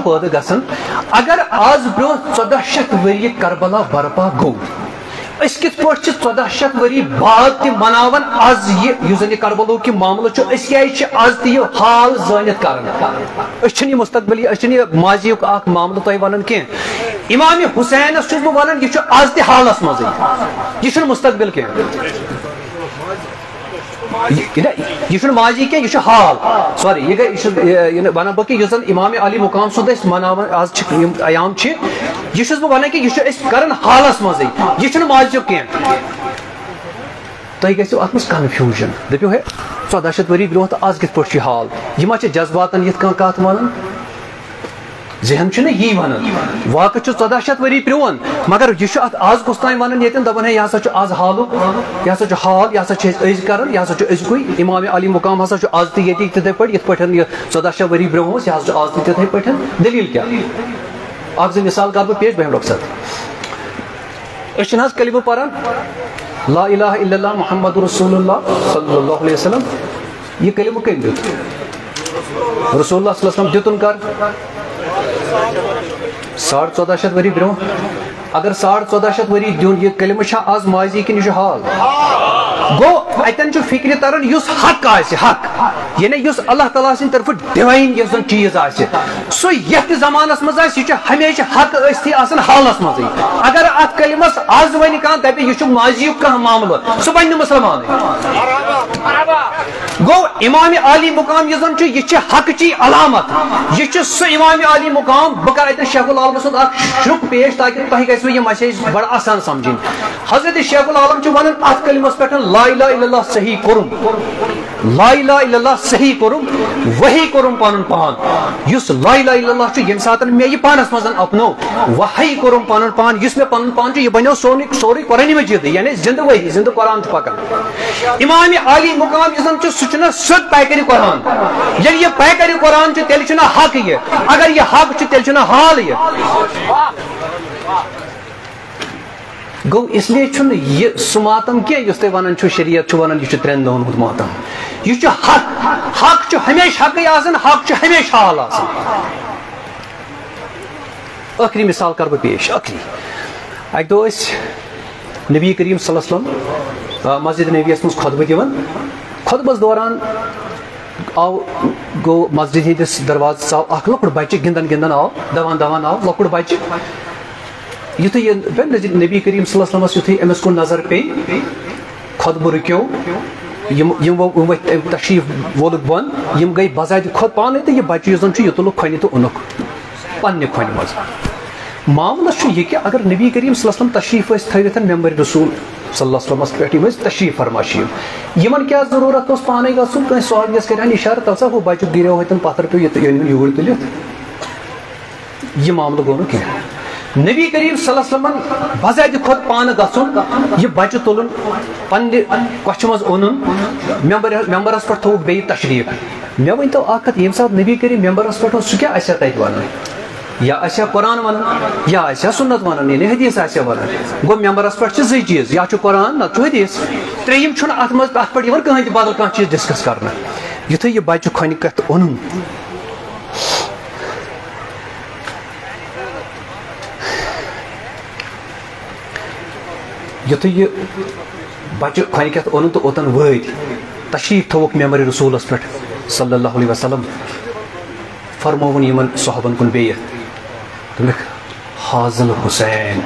پٲدٕ گژھان اگر آز برٛونٛہہ 1400 ؤری کربلا برپا گوٚو أسۍ کِتھ پٲٹھۍ چھِ 1400 ؤری بعد تہِ مناوان آز یُس زن یہِ کربلُک یہِ معاملہٕ چھُ أسۍ کیازِ چھِ آز تہِ یہِ حال زٲنِتھ کران أسۍ چھِنہٕ یہِ مستقبلی أسۍ چھِنہٕ یہِ ماضیُک اکھ معاملہٕ تۄہہِ وَنان کینٛہہ امام حسینس چھُس بہٕ وَنان یہِ چھُ آز تہِ حالس منٛزٕے یہِ چھُنہٕ مستقبل کینٛہہ یہ ماضی کی یہ حال سوری یہ ونان بہ کہ یس زن امام علی مقام سند مناوان آز ایام یہ بہ ونان کہ یہ کران حالس مزے یہ ماضی کی تھی گھو ات مز کنفیوژن دپو ہے 1400 ؤری برو تو آز کت پہ حال یہ ما جذباتن یت کان کت ونان ذہن چھُ نہٕ یی ونان واقع چھُ 1400 ؤری پرٛون مگر یہ چھُ ات آز کُس تام ونان ییٚتٮ۪ن دپان ہے یہ ہسا چھُ آز حالُک یہ ہسا چھُ حال یہ ہسا چھِ أسۍ أزۍ کران یہ ہسا چھُ أزکُے امام علی مقام ہسا چھُ آز تہِ ییٚتی تِتھٕے پٲٹھۍ یِتھ پٲٹھۍ یہِ 1400 ؤری برٛونٛہہ اوس یہِ ہسا چھُ آز تہِ تِتھٕے پٲٹھۍ دٔلیٖل کیٛاہ اکھ زٕ مثال کرٕ بہٕ پیش بہم رۄخصت أسۍ چھِنہٕ حظ کلمہٕ پران لا الہ الا اللہ محمد رسول اللہ صلی اللہ علیہ وسلم یہ کلمہٕ کٔمۍ دیُت رسول اللہ صلی اللہ علیہ وسلم دیُتُن کر 1450 ؤری برو اگر 1450 ؤری دیون یہ کلمہ چھا آز ماضی کن یہ حال گو اتن فکر تران یس حق آسہِ حق یعنی یس اللہ تعالیٰ سن طرف ڈیوائن یس زن چیز آسہِ سو یتھ زمانس مز آسہِ یہ ہمیشہ حق ٲسۍتھٕے آسان حالس مزے اگر ات کلمس آز ون کان دپہِ یہ ماضی کانٛہہ معاملہٕ سُہ بنہِ نہٕ مسلمان گو امام علی مقام یہ زن یہ حق چی علامت یہ سہ امام علی مقام بہ کر اتن شیخ العالم سند اکھ شرک پیش تاکہ تہ گژھو یہ میسیج بڑا آسان سمجھن حضرت شیخ العالم ونان ات کلمس پہ لا الہ الا اللہ صحیح کرم لا الہ الا اللہ صحیح کرم وحی کرم پن پان اس لا الہ الا اللہ یم سات مے یہ پانس مز اپنو وحی کرم پن پان اس میں پن پان یہ بنو سوری قرآن مجید یعنی زند وحی زند قرآن پکان امام علی مقام یہ زن سہ سیود پیکر قرآن یل یہ پیکر قرآن تیل چھ حق یہ اگر یہ حق تیل چھ حال گو اس لیے چھن یہ سہ ماتم کی تھی ونان شریعت ونان یہ ترین دہن ہند ماتم یہ حق حق ہمیشہ حقی آسان حق ہمیشہ حال آسان آخری مثال کر بہ پیش آخری اک دہ نبی کریم صلی اللہ علیہ وسلم مسجد نبیس مز خطبہ دِوان خطبس دوران آو گو مسجد ہندس دروازس آو اخ لۄکُٹ بچہ گندن گندن آو دوان دوان آو لۄکُٹ بچہ یتھے نبی کریم صلی اللہ علیہ وسلم یتھے امس کن نظر پے خطبہ رکیو تشریف وولک بن یم گئی بذات خود پانے تو یہ بچہ زن یہ تلک کھنہ تو اونک پنہ کھنہ مز معاملہ یہ کہ اگر نبی کریم صلی اللہ علیہ وسلم تشریف تھوت ممبر رسول صلی اللہ علیہ وسلم پہ تشریف فرمائش یمن کیا ضرورت اس پانے گھن کھانا صحابیس کران اشارہ تلسا وہ بچہ گریو ہوتن پتھر پہ یور تلت یہ معاملہ گو نا نبی کریم صلی اللہ علیہ وسلم بذات خود پان گھن یہ بچہ تلن پنہ کچھ مز اون ممبرس پہ تھوک بی تشریف مے ون تو اخ یم سات نبی کریم ممبرس پہ سہ کیا تتہ ونان یا آسیا قرآن ونان یا آسیا سنت ونان یعنی حدیث آسیا ونان گو ممبرس پہ زی چیز یا قرآن نہ حدیث تریم چھُنہٕ ات مز ات پہ کہین تہ بدل کانٛہہ چیز ڈسکس کرنا یتھے یہ بچہ کھنہ کتھ اونن یتھے یہ بچہ کھنہ کتھ اونن تو اوتن وٲتۍ تشریف تھوک ممبر رسولس پہ صلی اللہ علیہ وسلم فرمون یمن صحابن کن بیت دمک حاضل حسین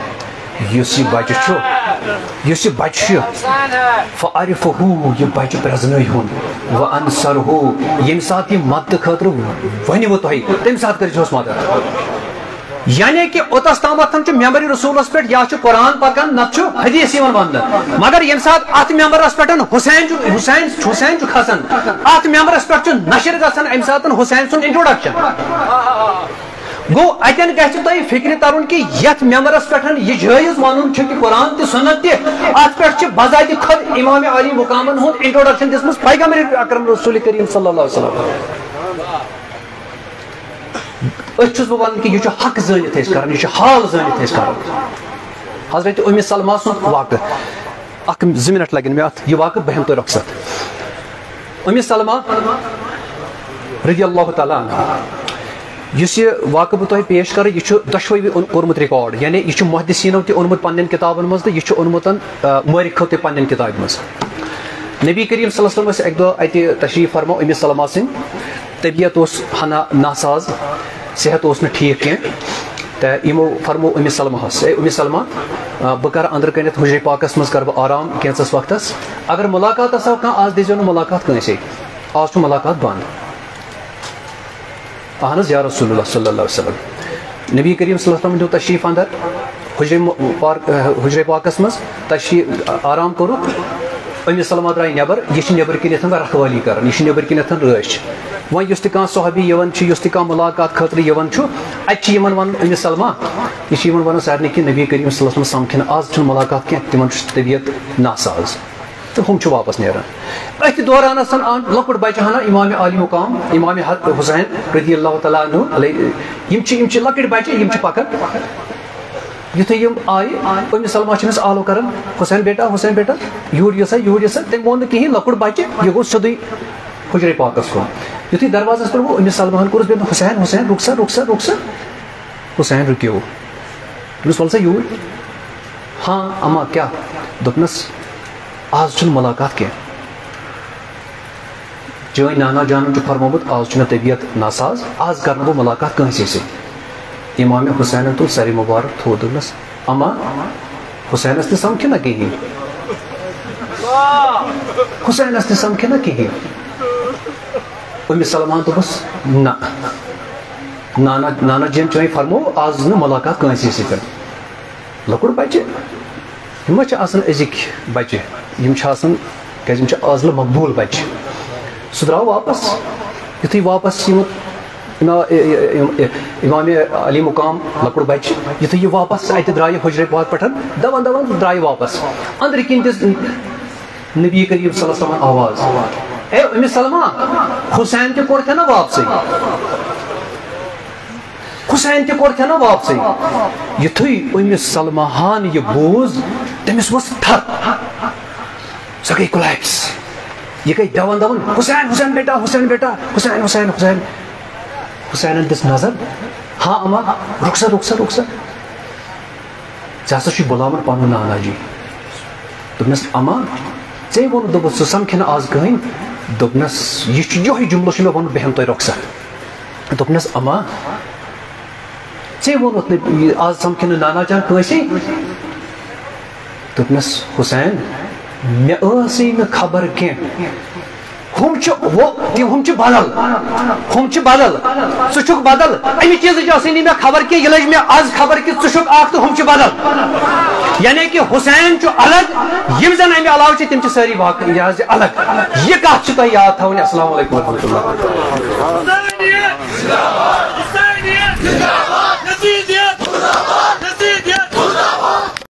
یس یہ بچہ فعرفہ یہ بچہ پرزن وانصرہ یم سات یہ مدد خاطر ونو تہ تمہ سات کرس مدد یعنی کہ اوتس تامت ممبر رسولس پہ یا قرآن پکان نت حدیث ون مگر یم سات ات ممبرس پہ حسین کھسان ات ممبرس پہ نشر گھان ام سات حسین سن انٹروڈکشن گو اتن گھِ تہ فکر ترن کہ یت ممبرس پہ یہ جائز ون کہ قرآن تہ سنت تہ ات پہ بذات خود امام علی مقامن ہند انٹروڈکشن دس پیغمبر اکرم رسول کریم صلی اللہ علیہ وسلم چھس بہ ونان کہ یہ حق زانت کران یہ حال زانت کران حضرت ام سلمہ سن واقع اک 2 منٹ لگن میں ات یہ واقع بہم تو رخصت ام سلمہ رضی اللہ تعالی عنہ یُس یہ واقعہ بہٕ تۄہہِ پیش کَرٕ یہِ چھُ دۄشوٕے کوٚرمُت رِکاڈ یعنی یہِ چھُ محدثیٖنو تہِ اوٚنمُت پنٛنٮ۪ن کِتابن منٛز تہٕ یہِ چھُ اوٚنمُت مورِخو تہِ پنٛنٮ۪ن کِتابہِ منٛز نبی کریم صلی اللہ علیہ وسلم ٲسۍ اَکہِ دۄہ اَتہِ تشریٖف فرما اُمہِ سلمہ سٕنٛدۍ طبیعت اوس ہنا ناساز صحت اوس نہٕ ٹھیٖک کینٛہہ تہٕ یِمو فرمو اُمہِ سلمہس اے اُمہِ سلمہ بہٕ کَرٕ أنٛدرٕ کَنٮ۪تھ حُجرِ پاکس منٛز کَرٕ بہٕ آرام کینٛژس وقتس اگر مُلاقات آسو کانٛہہ آز دِیٖزیو نہٕ مُلاقات کٲنٛسے آز چھُ مُلاقات بنٛد اہن حظ یا رسول اللہ صلی اللہ علیہ وسلم نبی کریم صلی اللہ علیہ وسلم دیُت تشریٖف اندر حُجرِ پاکس منٛز تشریٖف آرام کوٚرُکھ اُمہِ سلمہ درٛاے نٮ۪بر یہِ چھِ نٮ۪بر کِنٮ۪تھ رکھوالی کران یہِ چھِ نٮ۪بر کِنٮ۪تھ رٲچھ وۄنۍ یُس تہِ کانٛہہ صحابی یِوان چھُ یُس تہِ کانٛہہ مُلاقات خٲطرٕ یِوان چھُ اَتہِ چھِ یِمن ونُن اُمہِ سلمہ یہِ چھِ یِمن ونُن سارنٕے کہِ نبی کریم صلی اللہ علیہ وسلم سمکھِ نہٕ آز چھُنہٕ مُلاقات کینٛہہ تِمن چھُ طبیعت ناساز تہٕ ہُم چھِ واپس نیران أتھۍ دورانس آو لۄکُٹ بچہِ ہنا امام عالی مقام امام حسین رضی اللہ تعالیٰ عنہ علیہ یِم چھِ لۄکٕٹۍ بچہِ یِم چھِ پکان یُتھُے یِم آیہِ اُمہِ سلمہ چھِ أمِس آلو کران حسین بیٹا یوٗرۍ یہِ سا تٔمۍ ووٚن نہٕ کِہیٖنۍ لۄکُٹ بچہِ یہِ گوٚو سیوٚدُے حُجرِ پاکس کُن یُتھُے دروازس پٮ۪ٹھ گوٚو اُمہِ سلمہن کوٚرُس بیٚیہِ حسین رُک سا حسین رُکیو دوٚپنس وَل سا یوٗرۍ ہاں اما کیٛاہ دوٚپنس آز چھُنہٕ مُلاقات کینٛہہ چٲنۍ نانا جانن چھُ فرمومُت آز چھُ مےٚ طبیعت ناساز آز کرٕ نہٕ بہٕ مُلاقات کٲنٛسے سۭتۍ امام حسینن تُل سرِ مُبارک تھوٚو دوٚپنس اما حسینس تہِ سمکھِ نہ کِہیٖنۍ اُمہِ سلمان دوٚپُس نہ نانا جین چٲنۍ فرمو آز نہٕ مُلاقات کٲنٛسے سۭتۍ لۄکُٹ بچہِ یِم ما چھِ آسان أزِکۍ بچہِ یِم چھِ آسان کیٛازِ یِم چھِ عٲضلہٕ مقبوٗل بچہِ سُہ درٛاو واپس یُتھُے واپس امام علی مقام لۄکُٹ بچہِ یُتھُے یہِ واپس اَتہِ درٛایہِ حُجرِ پاک پٮ۪ٹھ دون درٛایہِ واپس أنٛدرٕ کِنۍ دِژ نبی کریم صلی اللہ علیہ وسلم آواز اے اُمہِ سلمہ حُسین تہِ کوٚرتھے نہ واپسٕے یُتھُے اُمہِ سلمہ ہن یہِ بوٗز تٔمِس ؤژھ تھر سۄ گٔے کولیپس یہِ گٔے دون حسین بیٹا حسینن دِژ نظر ہاں اما رُک سا ژےٚ ہسا چھُے بُلاوان پنُن نانا جی دوٚپنس اما ژےٚ ووٚنُتھ دوٚپُتھ سُہ سمکھِ نہٕ آز کٕہٕنۍ دوٚپنس یہِ چھُ یِہوے جملہٕ چھُ مےٚ ووٚنمُت بہٕ ہٮ۪مہٕ تۄہہِ رۄخصت دوٚپنس اما ژےٚ ووٚنُتھ نہٕ آز سمکھِ نہٕ نانا جان کٲنٛسے دوٚپنس حسین مےٚ ٲسٕے نہٕ خبر کینٛہہ ہُم چھِ بدل ژٕ چھُکھ بدل امہِ چیٖزٕچ ٲسٕے نہٕ مےٚ خبر کینٛہہ یہِ لٔج مےٚ آز خبر کہِ ژٕ چھُکھ اکھ تہٕ ہُم چھِ بدل یعنی کہِ حسین چھُ الگ یِم زن امہِ علاوٕ چھِ تِم چھِ سٲری واقعہٕ یہِ حظ الگ یہِ کتھ چھِ تۄہہِ یاد تھاوٕنۍ السلام علیکم ورحمتہ اللہ